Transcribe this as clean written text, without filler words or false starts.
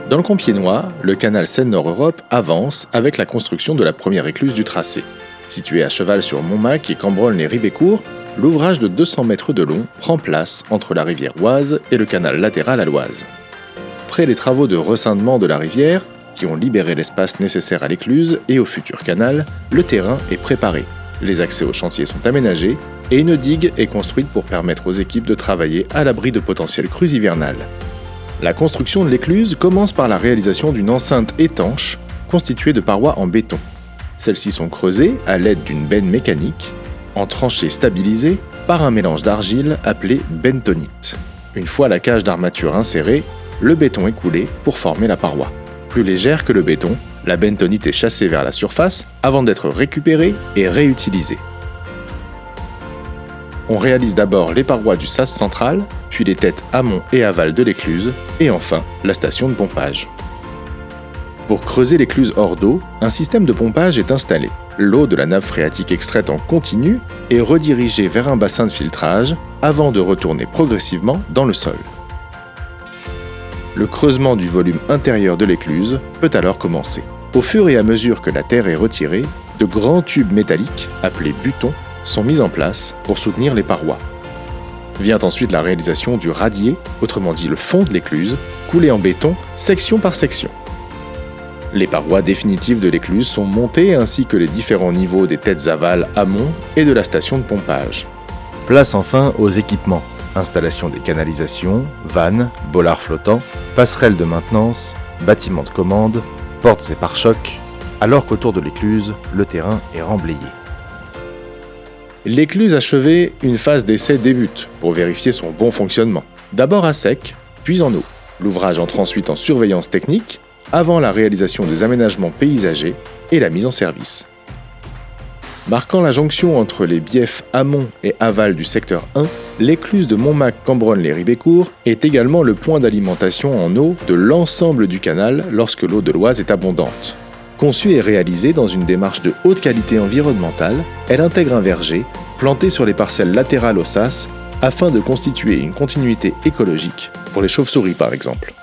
Dans le Compiègnois, le canal Seine-Nord-Europe avance avec la construction de la première écluse du tracé. Situé à cheval sur Montmac et Cambronne-les-Ribécourt, l'ouvrage de 200 mètres de long prend place entre la rivière Oise et le canal latéral à l'Oise. Près des travaux de ressindement de la rivière, qui ont libéré l'espace nécessaire à l'écluse et au futur canal, le terrain est préparé. Les accès au chantier sont aménagés et une digue est construite pour permettre aux équipes de travailler à l'abri de potentielles crues hivernales. La construction de l'écluse commence par la réalisation d'une enceinte étanche constituée de parois en béton. Celles-ci sont creusées à l'aide d'une benne mécanique, en tranchées stabilisées par un mélange d'argile appelé bentonite. Une fois la cage d'armature insérée, le béton est coulé pour former la paroi. Plus légère que le béton, la bentonite est chassée vers la surface avant d'être récupérée et réutilisée. On réalise d'abord les parois du sas central, puis les têtes amont et aval de l'écluse, et enfin la station de pompage. Pour creuser l'écluse hors d'eau, un système de pompage est installé. L'eau de la nappe phréatique extraite en continu est redirigée vers un bassin de filtrage avant de retourner progressivement dans le sol. Le creusement du volume intérieur de l'écluse peut alors commencer. Au fur et à mesure que la terre est retirée, de grands tubes métalliques, appelés butons, sont mis en place pour soutenir les parois. Vient ensuite la réalisation du radier, autrement dit le fond de l'écluse, coulé en béton, section par section. Les parois définitives de l'écluse sont montées ainsi que les différents niveaux des têtes aval amont et de la station de pompage. Place enfin aux équipements. Installation des canalisations, vannes, bollards flottants, passerelles de maintenance, bâtiments de commande, portes et pare-chocs, alors qu'autour de l'écluse, le terrain est remblayé. L'écluse achevée, une phase d'essai débute pour vérifier son bon fonctionnement. D'abord à sec, puis en eau. L'ouvrage entre ensuite en surveillance technique avant la réalisation des aménagements paysagers et la mise en service. Marquant la jonction entre les biefs amont et aval du secteur 1, l'écluse de Montmac-Cambronne-les-Ribécourt est également le point d'alimentation en eau de l'ensemble du canal lorsque l'eau de l'Oise est abondante. Conçue et réalisée dans une démarche de haute qualité environnementale, elle intègre un verger planté sur les parcelles latérales au sas afin de constituer une continuité écologique pour les chauves-souris par exemple.